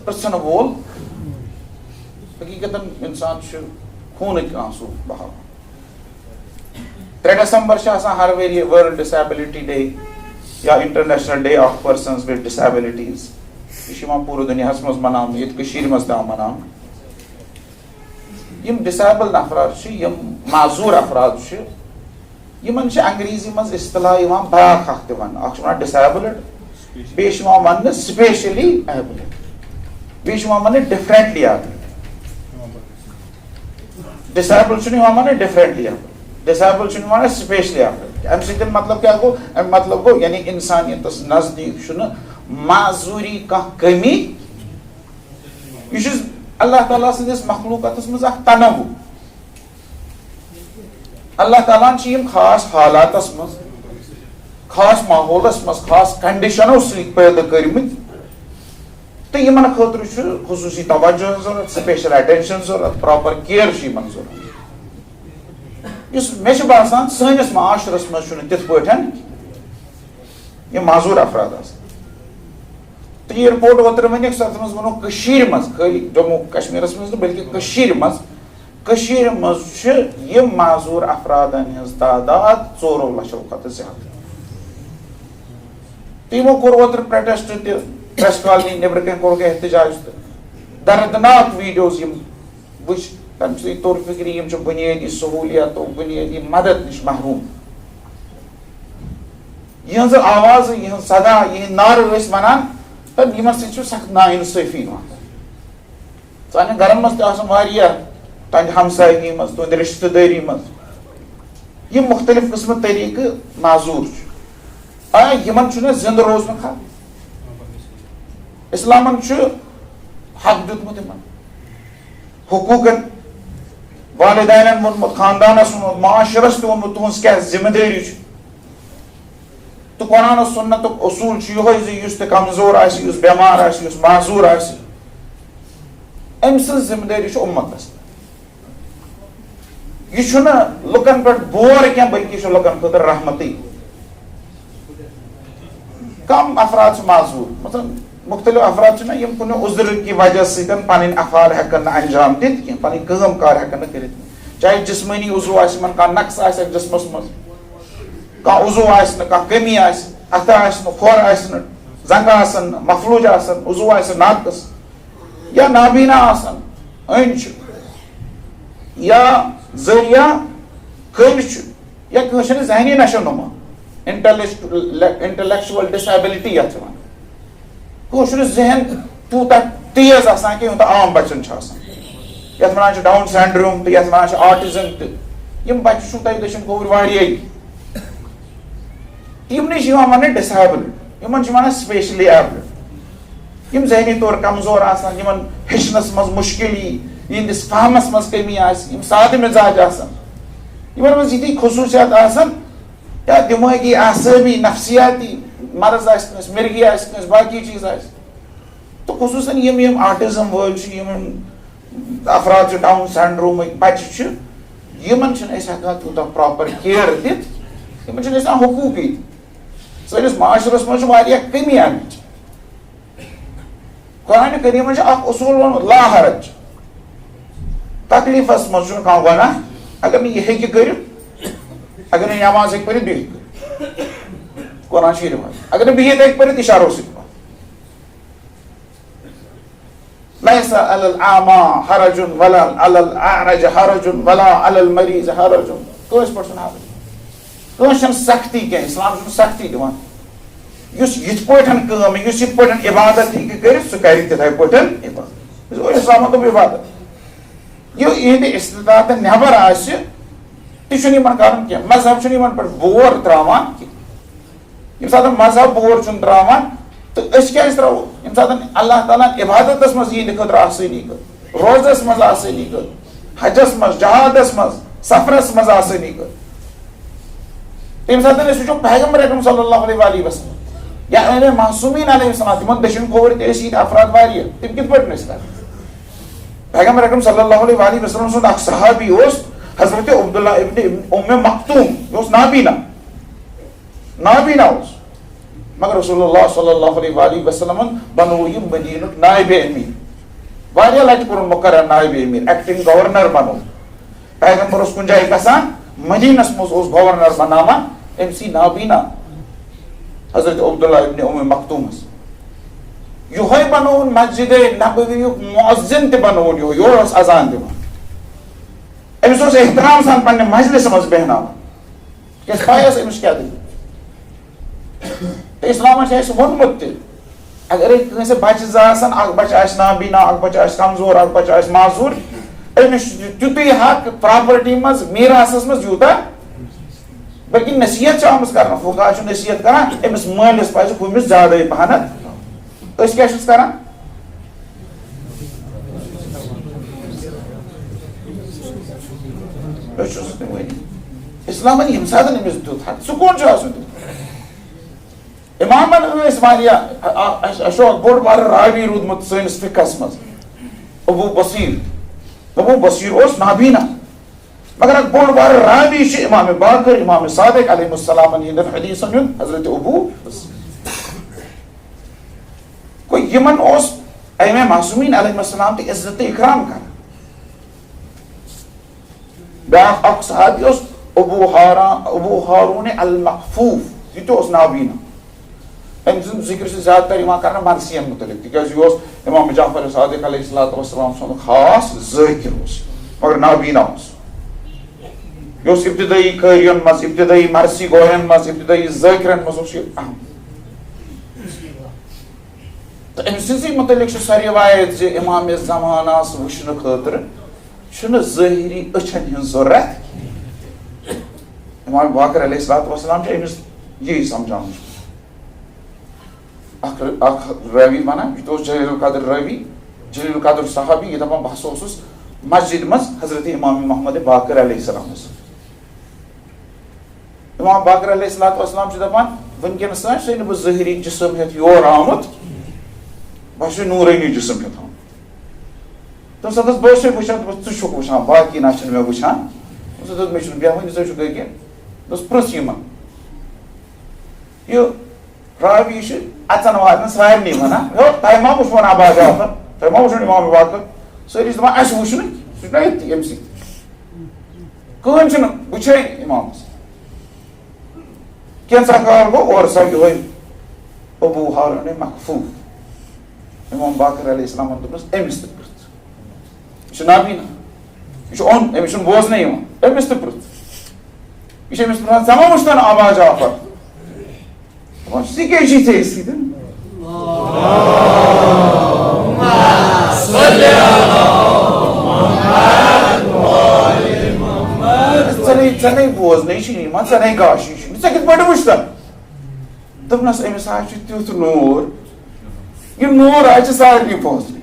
[SPEAKER 1] پرسن وول حقیقت انسان خونک آنسو بہاو 3 دسمبر ہر ؤری ورلڈ ڈسیبلٹی ڈے یا international day of persons with disabilities یہ پورے دنیا مز مناؤ یہ مز مناؤ یم ڈسیبلڈ افراد یم معذور افراد یمن انگریزی مز اصطلاح بیاکھ اخ تہ ون ڈسیبلڈ بیٚیہِ چھُ وننہٕ سپیشلی ایبلڈ بیٚیہِ چھُ وننہٕ ڈفرنٹلی ایبلڈ ڈسیبل چھُنہٕ وننہٕ ڈفرنٹلی ایبلڈ ڈسیبل چھُنہٕ ونان سپیشلی ایبلڈ امہِ سۭتۍ مطلب کیاہ گوٚو امہِ مطلب گوٚو یعنی انسانیتس نزدیٖک چھُنہٕ معذوٗری کانٛہہ کٔمی یہِ چھُ اللہ تعالیٰ سٕنٛدِس مخلوٗقاتس منٛز اکھ تنوع اللہ تعالیٰ ہن چھِ یِم خاص حالاتس منٛز خاص ماحولس مز خاص کنڈیشنو سۭتۍ پٲدٕ کٔرمٕتۍ تہٕ یِمن خٲطرٕ چھُ خصوٗصی توجہ ضروٗرت سپیشل اٹینشن ضروٗرت پراپر کیر چھُ یِمن ضروٗرت یُس مےٚ چھُ باسان سٲنِس معاشرس منٛز چھُنہٕ تِتھ پٲٹھۍ یِم معذوٗر افراد آسان تہٕ یہِ رِپورٹ اوترٕ ؤنِکھ تتھ منٛز ووٚنُکھ کٔشیٖرِ منٛز خٲلی جموں کشمیٖرس منٛز نہٕ بٔلکہِ کٔشیٖرِ منٛز چھِ یِم معذوٗر افرادن ہٕنٛز تعداد 4 لچھو کھۄتہٕ زیادٕ تمو کور اوتر پروٹیسٹ تہ پریس کالنی نیبر کن کور احتجاج دردناک ویڈیوز یم وچ تم سے طور فکری یم چھ بنیادی سہولیات و بنیادی مدد نش محروم یہ آواز یہ صدا یہ نار اس ونان تم یم سے سخت نا انصافی سان گرم مز تہ واریا تہند ہمسایگی مز تہند رشتہ داری مز یہ مختلف قسم طریقہ معذور آیا یمن چھُنہ زندہ روزنُک حق اسلامن چھُ حق دیُتمُت یمن حقوٗقن والدینن ووٚنمُت خاندانس ووٚنمُت معاشرس تہِ ووٚنمُت تُہنٛز کیاہ ذمہٕ دٲری چھِ تہٕ قرآن و سنتُک اصوٗل چھُ یِہوے زِ یُس تہِ کمزور آسہِ یُس بٮ۪مار آسہِ یُس معذوٗر آسہِ أمۍ سٕنٛز ذمہٕ دٲری چھِ اُمتس یہ چھُنہٕ لُکن پٮ۪ٹھ بور کینٛہہ بلکہِ یہِ چھُ لُکن خٲطرٕ رحمتٕے کم افراد چھِ معذوٗر مثلاً مختلف افراد چھِنہ یِم کُنہِ عُذر کہِ وجہ سۭتۍ پنٕنۍ افعال ہٮ۪کن نہٕ انجام دِتھ کینٛہہ پنٕنۍ کٲم کار ہٮ۪کن نہٕ کٔرِتھ چاہے جسمٲنی عُضوٗ آسہِ یِمن کانٛہہ نقص آسٮ۪کھ جسمس منٛز کانٛہہ عُضوٗ آسہِ نہٕ کانٛہہ کٔمی آسہِ اَتھٕ آسہِ نہٕ کھۄر آسہِ نہٕ زنٛگہٕ آسن نہٕ مفلوٗج آسن عُضوٗ آسہِ ناقص یا نابیٖنا آسن أنۍ چھِ یا زٔرۍ یا کٔنۍ چھُ یا کٲنٛسہِ چھنہٕ ذہنی نشو نما انٹلیکچُول ڈسایبلٹی یتھ وَنان کٲنٛسہِ چھُنہٕ ذہن تیوٗتاہ تیز آسان کینٛہہ یوٗتاہ عام بچن چھُ آسان یتھ وَنان چھِ ڈاوُن سینڈروم تہٕ یتھ وَنان چھِ آٹِزم تہِ یِم بچہِ چھُو تۄہہِ دٔچھِنۍ کھووٕرۍ واریاہی یِمنٕے چھِ یِوان وننہٕ ڈِسایبٕل یِمن چھِ ونان سپیشلی ایبلڈ یِم ذہنی طور کمزور آسان یِمن ہیٚچھنس منٛز مُشکِل یی یِہنٛدِس فہمس منٛز کٔمی آسہِ یِم سادٕ مِزاج آسان یِمن منٛز یِتھی خصوٗصیات آسان یا دٮ۪مٲغی اعصٲبی نفسیاتی مرض آسہِ کٲنٛسہِ مِرگی آسہِ کٲنٛسہِ باقٕے چیٖز آسہِ تہٕ خصوٗصن یِم آٹِزم وٲلۍ چھِ یِم افراد چھِ ڈاوُن سینڈرومٕکۍ بچہِ چھِ یِمن چھِنہٕ أسۍ ہٮ۪کان تیوٗتاہ پراپر کِیر دِتھ یِمن چھِنہٕ أسۍ حقوٗقٕے سٲنِس معاشرس منٛز چھِ واریاہ کٔمی اَمِچ قرآنہِ کریٖمن چھُ اکھ اصوٗل ووٚنمُت لا حرج تکلیٖفس منٛز چھُنہٕ کانٛہہ گۄناہ اگر نہٕ یہِ ہیٚکہِ کٔرِتھ اگر نہٕ نٮ۪ماز ہیٚکہِ پٔرِتھ بِہِتھ کٔرِتھ قرآن شریٖف اگر نہٕ بِہِتھ ہیٚکہِ پٔرِتھ اِشارو سۭتۍ ليس على الأعمى حرج ولا على الأعرج حرج ولا على المريض حرج کٲنٛسہِ پٮ۪ٹھ چھُنہٕ حرج کٲنٛسہِ چھنہٕ سختی کینٛہہ اسلام چھُنہٕ سختی دِوان یُس یِتھ پٲٹھۍ کٲم یُس یِتھ پٲٹھۍ عبادت ہیٚکہِ کٔرِتھ سُہ کرِ تِتھے پٲٹھۍ عبادت اسلامن دوٚپ عبادت یہِ یِہنٛدِ استطاعتہٕ نٮ۪بر آسہِ تہِ چھُنہٕ یِمن کرُن کینٛہہ مذہب چھُنہٕ یِمن پٮ۪ٹھ بور تراوان کینٛہہ ییٚمہِ ساتہٕ مذہب بور چھُنہٕ تراوان تہٕ أسۍ کیازِ تراوو ییٚمہِ ساتہٕ اللہ تعالیٰ عبادتس منٛز یِہنٛدِ خٲطرٕ آسٲنی کٔر روزس منٛز آسٲنی کٔر حجس منٛز جہادس منٛز سفرس منٛز آسٲنی کٔر تمہِ ساتہٕ أسۍ وٕچھو پیغمبر اکرم صلی اللہ علیہ وسلم یا معصومیٖن علیہ السلام تِمن دٔچھِنۍ کھووٕرۍ تہِ ٲسۍ ییٚتہِ افراد واریاہ تِم کِتھ پٲٹھۍ ٲسۍ کران پیغمبر اکرم صلی اللہ علیہ وسلم سُنٛد اکھ صحابی اوس حضرت عبداللہ ابن ام مختوم یہِ اوس نابیٖنا اوس مگر رسول اللہ صلی اللہ علیہ وسلمن بنوو یہِ مدیٖنُک نائبِ امیٖر واریاہ لٹہِ کوٚرُن مُقرر نائبِ امیٖر ایکٹنگ گورنر بنوو پیغمبر اوس کُنہِ جایہِ گژھان مدیٖنس منٛز اوس گورنر بناوان أمسٕے نابیٖنا حضرت عبداللہ ابن ام مختومس یِہوے بنووُن مسجدِ نبویُک مُعزِن تہِ بنووُن یورٕ اوس اذان دِوان أمِس اوس احترام سان پننہِ مجلِسس منٛز بیٚہناوان تِکیازِ پاے ٲس أمِس کیاہ دٔلیٖل تہٕ اسلامن چھُ اَسہِ ووٚنمُت تہِ اگرے کٲنٛسہِ بچہِ زٕ آسن اکھ بچہِ آسہِ نابیٖنا اکھ بچہِ آسہِ کمزور اکھ بچہِ آسہِ معذوٗر أمِس چھُ تیُتُے حق پراپرٹی منٛز میٖراثس منٛز یوٗتاہ بلکہِ نصیحت چھِ آمٕژ کرنہٕ فقہا چھُ نصیحت کران أمِس مٲلِس پزِ ہُمِس زیادَے پہنتھ أسۍ کیاہ چھِس کران اسلامن ییٚمہِ ساتہٕ أمِس دیُت حق سکوٗن چھُ آسُن اِمامن ٲسۍ واریاہ اَسہِ چھُ اکھ بوٚڑ بارٕ راوی روٗدمُت سٲنِس فِقہس منٛز ابوٗ بصیٖر اوس نابیٖنا مگر اکھ بوٚڑ بارٕ راوی چھُ امامِ باقر امامِ صادق علیہ السلامن ہٕنٛدٮ۪ن حدیٖثن ہُنٛد حضرت ابوٗ گوٚو یِمن اوس ائمہ معصومیٖن علیہ السلام تہِ عزت تہٕ اِکرام کران بیاکھ اکھ صحابی اوس ابوٗ ہارون المحفوٗف یہِ تہِ اوس نابیٖنا أمۍ سُنٛد ذِکر چھُ زیادٕ تر یِوان کرنہٕ مرثِین مُتعلق تِکیازِ یہِ اوس امام جعفر صادق علیہ السلام سُنٛد خاص ذٲکِر اوس مگر نابیٖنا اوس یہِ اوس ابتدٲیی قٲرین منٛز ابتدٲیی مرثی گوین منٛز ابتدٲیی ذٲکرن منٛز اوس یہِ اہم تہٕ أمۍ سٕنٛزٕے مُتعلق چھِ سۄ رِوایت زِ امامِ زمانس وٕچھنہٕ خٲطرٕ چھُنہٕ ظٲہری أچھن ہٕنٛز ضروٗرت امام باقر علیہ السلام امس یہی سمجھان راوی ونان یہ جلیل القدر راوی جلیل القدر صحابی یہ دپان بہ اوسس مسجد مز حضرت امام محمد باقر علیہ السلام امام باقر علیہ السلام دپان ونکس چھ بہ ظاہری جسم ہیت یور آمت بہ نورانی جسم ہیت آمت تم سات بہت وچان ژٕ چھُکھ وچان باقی نہ چھُنہٕ مےٚ وچان مےٚ چھُنہٕ بیٚہوانٕے ژٕ چھُکھ کینٛہہ پرٛژھ یِمن یہِ راوی چھُ اژن واتن سارنٕے ونان تۄہہِ ما وٕچھوُن ابا جعفر تۄہہِ ما وٕچھوُن امام باقر سٲری چھِ دپان اَسہِ وٕچھ نہٕ سُہ چھُ نا ییٚتھی أمۍ سٕے کٕہٕنۍ چھُنہٕ وٕچھے امامس کینٛژھا کال گوٚو اورٕ سا یِہوے ابوٗ ہارون مخفوٗف امام باقر علیہ السلامن دوٚپنس أمِس تہِ پرٛژھ یہ نابینا یہ اون امس بوزنے امس تہ پرٛژھ یہ امس پرٛژھان ژےٚ ما وٕچھتن ابا جعفر ژٕ کیٛازِ چھُے ژےٚ سۭتۍ ژےٚ نَے بوزنے چھُے یِوان ژےٚ نَے گاشی چھُے ژےٚ کِتھ پٲٹھۍ وٕچھتن دوٚپنس أمِس حظ چھُ تیُتھ نوٗر یہِ نوٗر حظ چھُ سارنٕے بوزنے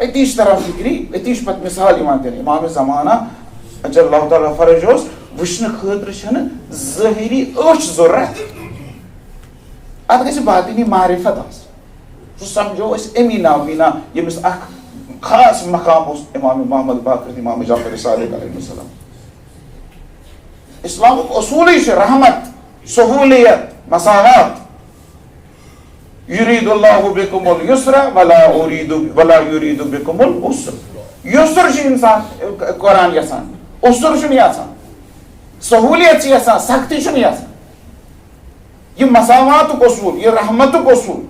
[SPEAKER 1] اتی طرح فکری اتی پتہ مثال دن امام زمانہ اجل اللہ تعالیٰ فرج وچھنے خاطر ظاہری أچھ ضرورت ات گژھِ باطنی معرفت سہ سمجھو امی نابینا یمس اخ خاص مقام امام محمد باقر امام جعفر صادق علیہ السلام اسلام اصول رحمت سہولیت مساوات یرید اللہ بکم اليسر ولا یرید بکم العسر یسر انسان قرآن یژھان عسر یژھان سہولیت یژھان سختی یژھان یہ مساوات اصول یہ رحمت اصول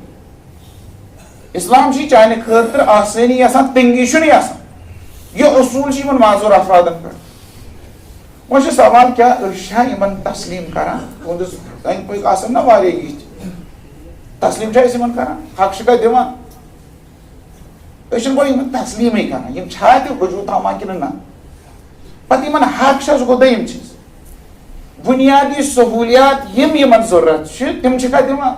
[SPEAKER 1] اسلام چانہ خاطر آسانی یژھان تنگی یژھان یہ اصول معذور افرادن پہ وہ سوال کیا ان تسلیم کران تہندس أنٛدۍ پٔکۍ آسن نا واریاہ یِتھ تسلیم کران حق دِوان أسۍ گوٚو تسلیٖمٕے کران یِم چھا تہِ وجوٗد تھاوان کِنہٕ نہ پتہٕ یِمن حق گوٚو دوٚیِم چیٖز بُنیادی سہوٗلیات یِم یِمن ضروٗرت چھِ تِم چھِکھا دِوان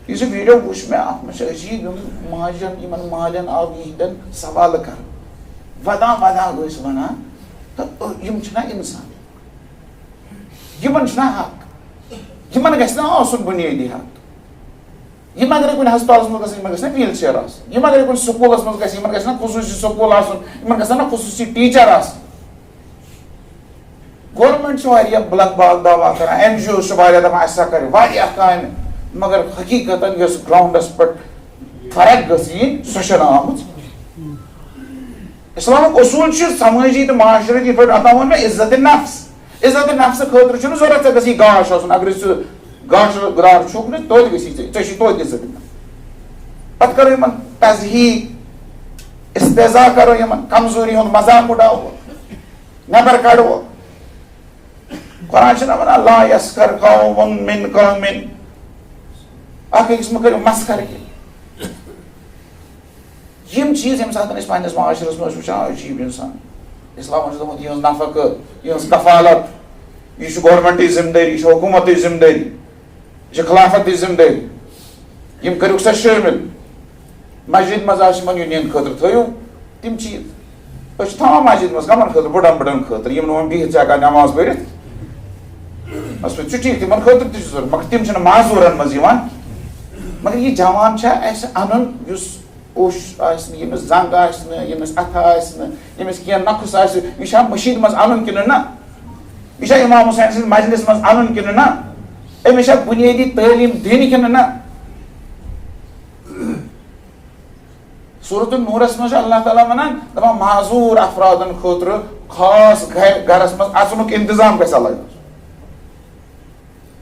[SPEAKER 1] یُس یہِ ویٖڈیو وٕچھ مےٚ اَتھ منٛز چھِ عجیٖب یِم ماجٮ۪ن یِمن مالٮ۪ن آو یِہنٛدٮ۪ن سوالہٕ کران ودان ٲسۍ ونان تہٕ یِم چھِنا اِنسان یِمن چھُنا حق یِمن گژھِ نا آسُن بُنیٲدی حق یِم اگرے کُنہِ ہسپتالس منٛز گژھن یِمن گژھِ نا ویٖل چیر آسُن یِم اگرے کُنہِ سکوٗلس منٛز گژھِ یِمن گژھِ نا خصوٗصی سکوٗل آسُن یِمن گژھن نا خصوٗصی ٹیٖچر آسٕنۍ گورمینٹ چھُ واریاہ بلک باغ دعوا کران این جی او چھُ واریاہ دپان اَسہِ ہسا کرِ واریاہ کامہِ مگر حقیٖقتن یۄس گراونڈس پٮ۪ٹھ فرق گٔژھ یِنۍ سۄ چھنہٕ آمٕژ اسلامُک اصوٗل چھُ سمٲجی تہٕ معاشرتی یِتھ پٲٹھۍ اتھ ووٚن مےٚ عزت نفس عزت نفس خٲطرٕ چھُنہٕ ضروٗرت ژےٚ گژھی گاش آسُن اگر ژٕ گاشہٕ دار چھُکھ نہٕ توتہِ گژھی ژےٚ چھُے توتہِ عزت پتہٕ کرو یِمن تذہیٖق استحضا کرو یِمن کمزوری ہُنٛد مذاق اُڑاوو نٮ۪بر کڑو قرآن چھُنہ ونان لا یسخر قوم من قوم اکھ أکِس مہ کٔرِو مسخر یِم چیٖز ییٚمہِ ساتہٕ أسۍ پنٕنِس معاشرس منٛز وٕچھان عجیٖب اِنسان اسلامن چھُ دوٚپمُت یِہٕنٛز نفقہٕ یِہٕنٛز کفالت یہِ چھُ گورمینٹٕچ ذمہٕ دٲری یہِ چھِ حکوٗمتٕچ ذمہٕ دٲری یہِ چھِ خلافتٕچ ذمہٕ دٲری یِم کٔرِکھ سا شٲمِل مسجد منٛز آسہِ یِمن یُن یِہنٛدِ خٲطرٕ تھٲیِو تِم چیٖز أسۍ چھِ تھاوان مسجد منٛز کمن خٲطرٕ بٕڑن خٲطرٕ یِم نہٕ وۄنۍ بِہِتھ چھِ ہٮ۪کان نٮ۪ماز پٔرِتھ بس چھُ ٹھیٖک تِمن خٲطرٕ تہِ چھُ ضروٗرت مگر تِم چھِنہٕ معذوٗرن منٛز یِوان مگر یہِ جوان چھا اَسہِ اَنُن یُس اوٚش آسہِ نہٕ ییٚمِس زنٛگ آسہِ نہٕ ییٚمِس اَتھٕ آسہِ نہٕ ییٚمِس کینٛہہ نۄقُص آسہِ یہِ چھا مٔشیٖد منٛز اَنُن کِنہٕ نہ یہِ چھا اِمام حُسین سٕنٛدِ مجلِس منٛز اَنُن کِنہٕ نہ أمِس چھا بُنیٲدی تعلیٖم دِنۍ کِنہٕ نہ سورۃ النوٗرس منٛز چھُ اللہ تعالیٰ ونان دپان معذوٗر افرادن خٲطرٕ خاص گرس منٛز اژنُک انتظام گژھِ الگ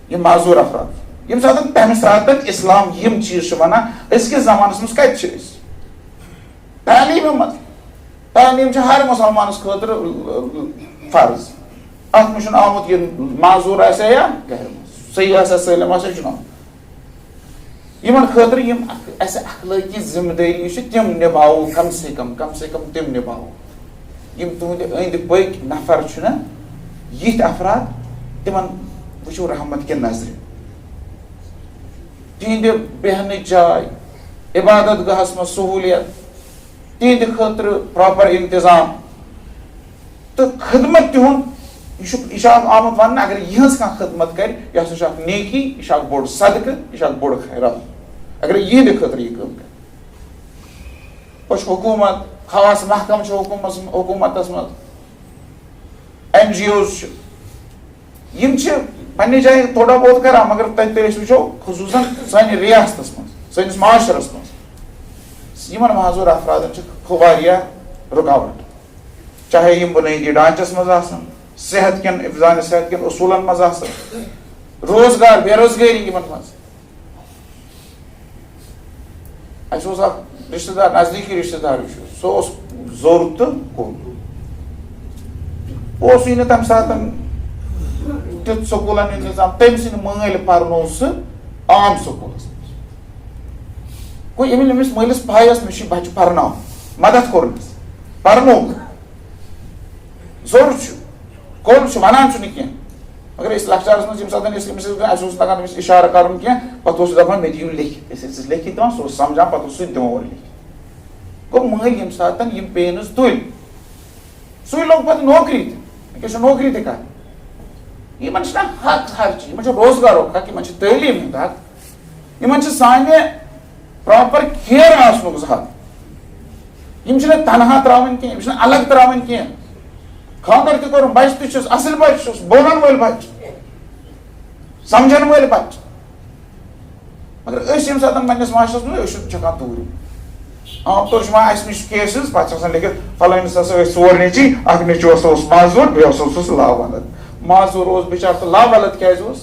[SPEAKER 1] یِم معذوٗر افراد ییٚمہِ ساتہٕ تمہِ ساتہٕ اسلام یِم چیٖز چھُ ونان أزکِس زمانس منٛز کتہِ چھِ أسۍ تعلیٖمہِ منٛز تعلیٖم چھِ ہر مُسلمانس خٲطرٕ فرض اتھ منٛز چھُنہٕ آمُت یہِ معذوٗر آسیا یا صحیح آسیا سٲلِم آسیا چھُنہٕ آمُت یِمن خٲطرٕ یِم اَسہِ اخلٲقی ذمہٕ دٲری چھِ تِم نِباوو کم سے کم تِم نِباوو یم تہنٛدِ أنٛدۍ پٔکۍ نفر چھُنہ یِتھۍ افراد تِمن وٕچھو رحمت کہِ نظرِ تِہنٛدِ بیہنٕچ جاے عبادت گاہس منٛز سہوٗلیت تِہنٛدِ خٲطرٕ پراپر انتظام تہٕ خدمت تِہُنٛد یہ آمت ون اگر یہٕنٛز کانٛہہ خدمت کرِ یہِ ہسا چھُ اکھ نیکی یہِ چھُ اکھ بوٚڑ صدقہٕ یہِ چھُ اکھ بوٚڑ خیرات اگر یِہنٛدِ خٲطرٕ یہِ کٲم کرِ پتہٕ چھُ حکوٗمت خاص محکم چھُ حکوٗمتس منٛز NGOs چھِ یِم چھِ پننہِ جایہِ تھوڑا بہت کران مگر تتہِ أسۍ وٕچھو خصوٗصن سانہِ رِیاستس منٛز سٲنِس معاشرس منٛز یِمن معذوٗر افرادن چھِ واریاہ رُکاوٹ چاہے یِم بُنیٲدی ڈھانچس منٛز آسن صحت کٮ۪ن افضانِ صحت کٮ۪ن اصوٗلن منٛز آسن روزگار بے روزگٲری یِمن منٛز اَسہِ اوس اکھ رشتہٕ دار نزدیٖکی رشتہٕ دار چھُ سُہ اوس زوٚر تہٕ کوٚر اوسُے نہٕ تمہِ ساتہٕ تیُتھ سکوٗلن ہُنٛد نظام تٔمۍ سٕنٛدۍ مٲلۍ پرنوو سُہ عام سکوٗلس منٛز گوٚو ییٚمہِ أمِس مٲلِس پاے ٲس مےٚ چھُ بچہِ پرناوُن مدد کوٚرنس پرنوو زوٚر چھُ کوٚر چھُ ونان چھُنہٕ کینٛہہ مگر أسۍ لۄکچارس منٛز ییٚمہِ ساتہٕ أسۍ أمِس ٲسۍ اَسہِ اوس تگان أمِس اِشارٕ کرُن کینٛہہ پتہٕ اوس دپان مےٚ دِیِو لیکھِتھ أسۍ ٲسۍ لیکھِتھ دِوان سُہ اوس سمجھان پتہٕ اوس سُہ تہِ دِوان اورٕ لیکھِتھ گوٚو مٲلۍ ییٚمہِ ساتہٕ یِم پینٕز تُلۍ سُے لوگ پتہٕ نوکری تہِ وٕنکیٚس چھُ نوکری تہِ کران یِمن چھُنہ حق ہر چیٖز یِمن چھُ روزگارُک حق یِمن چھُ تعلیٖم ہُنٛد حق یِمن چھُ سانہِ پراپر کِیر آسنُک زٕ حق یِم چھِنہٕ تنہا تراوٕنۍ کینٛہہ یِم چھِنہٕ الگ تراوٕنۍ کینٛہہ خانٛدر تہِ کوٚرُن بچہِ تہِ چھُس اصٕل بچہِ چھُس بولن وٲلۍ بچہِ سمجھن وٲلۍ بچہِ مگر أسۍ ییٚمہِ ساتہٕ پننِس معاشرس منٛز أسۍ چھِ چھکان دوٗرِ عام طور چھُ وۄنۍ اَسہِ نِش کیسز پتہٕ چھِ آسان لیکھِتھ فلٲنِس ہسا ٲسۍ ژور نیٚچی اکھ نیٚچوٗ ہسا اوس معذوٗر بیٚیہِ ہسا اوسُس لاولد معذوٗر اوس بِچار تہٕ لاولد کیازِ اوس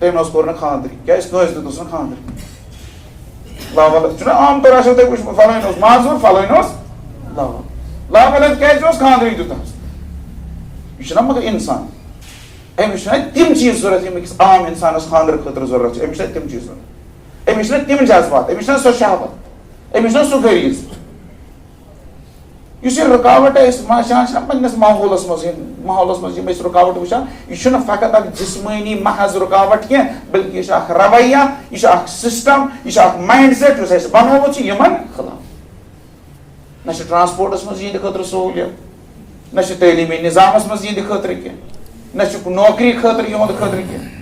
[SPEAKER 1] تٔمۍ نہ حظ کوٚر نہٕ خانٛدرٕے کیازِ کٲنٛسہِ دیُتُس نہٕ خانٛدرٕے لاولد چھُنہ عام طور آسیو تۄہہِ وٕچھمُت فلٲنۍ اوس معذوٗر فلٲنۍ اوس لاولد کیازِ اوس خانٛدرٕے دیُتہس یہِ چھُنہ مگر اِنسان أمِس چھُنہ تِم چیٖز ضوٚرتھ یِم أکِس عام اِنسانس خانٛدرٕ خٲطرٕ ضوٚرتھ چھِ أمِس چھِنہ تِم چیٖز ضوٚرتھ أمِس چھِنہ تِم جذبات أمِس چھِنہ سۄ شہوت أمِس چھُنہ سُہ غریٖض یُس یہِ رُکاوٹ أسۍ وٕچھان چھِنہ پننِس ماحولس منٛز یِم أسۍ رُکاوٹ وٕچھان یہِ چھُنہٕ فقط اکھ جسمٲنی محض رُکاوٹ کینٛہہ بلکہِ یہِ چھُ اکھ رویہ یہِ چھُ اکھ سسٹم یہِ چھُ اکھ مایِنڈ سیٹ یُس اَسہِ بنومُت چھُ یِمن خٕلاف نہ چھِ ٹرانسپوٹس منٛز یِہنٛدِ خٲطرٕ سہوٗلیت نہ چھِ تعلیٖمی نظامس منٛز یِہنٛدِ خٲطرٕ کینٛہہ نہ چھُ نوکری خٲطرٕ یِہُنٛد خٲطرٕ کینٛہہ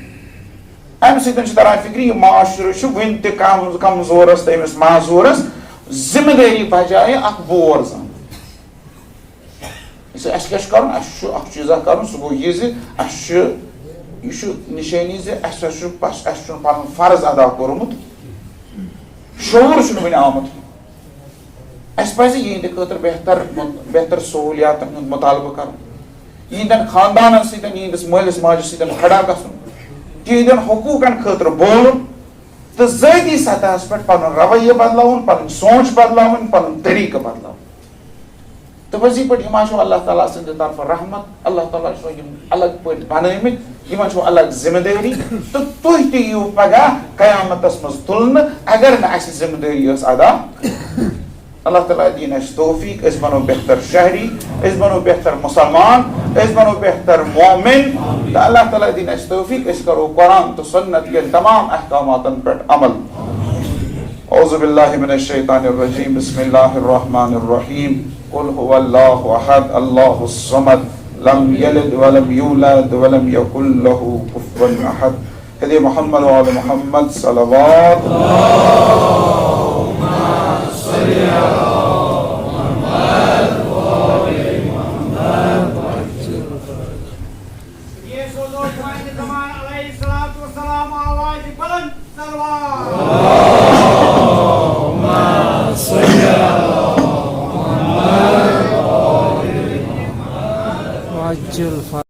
[SPEAKER 1] امہِ سۭتۍ چھُ تران فِکرِ یہِ معاشرٕ چھُ وُنہِ تہِ کمزورس تہٕ أمِس معذوٗرس ذمہٕ دٲری بجایہِ اکھ بور زن اَسہِ کیاہ چھُ کرُن اَسہِ چھُ اکھ چیٖزا کرُن سُہ گوٚو یہِ زِ یہِ چھُ نِشٲنی زِ اَسہِ چھُنہٕ پنُن فرض ادا کوٚرمُت شعوٗر چھُنہٕ وُنہِ آمُت اَسہِ پزِ یِہنٛدِ خٲطرٕ بہتر سہوٗلیاتن ہُنٛد مُطالبہٕ کرُن یِہنٛدٮ۪ن خاندانن سۭتۍ یِہنٛدِس مٲلِس ماجہِ سۭتۍ کھڑا گژھُن تِہنٛدٮ۪ن حقوٗقن خٲطرٕ بولُن تہٕ ذٲتی سطحس پٮ۪ٹھ پنُن رویہِ بدلاوُن پنٕنۍ سونٛچ بدلاوٕنۍ پنُن طریٖقہٕ بدلاوُن تہٕ وزی پٲٹھۍ یِم چھُ اللہ تعالیٰ سٕنٛدِ طرفہٕ رحمت اللہ تعالیٰ چھُ یِم الگ پٲٹھۍ بنٲمٕتۍ یِمن چھُ الگ ذمہٕ دٲری تہٕ تُہۍ تہِ یِیِو پگاہ قیامتس منٛز تُلنہٕ اگر نہٕ اَسہِ ذمہٕ دٲری ٲس ادا اللہ تعالیٰ دِیِن اَسہِ توفیٖق أسۍ بنو بہتر شہری أسۍ بنو بہتر مُسلمان أسۍ بنو بہتر مومن تہٕ اللہ تعالیٰ دِیِن اَسہِ توفیٖق أسۍ کرو قرآن تہٕ سنت کٮ۪ن تمام احکاماتن پٮ۪ٹھ عمل اعوذ باللہ من الشیطان الرجیم بسم اللہ الرحمن الرحیم قل هو اللہ احد اللہ الصمد لم یلد ولم یولد ولم یکن له کفوا احد حضرت محمد وآل محمد صلوات اللہم صل علی محمد وآل محمد
[SPEAKER 2] یہ سوزو شاہد زمان علیہ الصلوۃ والسلام آواز بلند صلوات اللہم صل علی محمد وآل محمد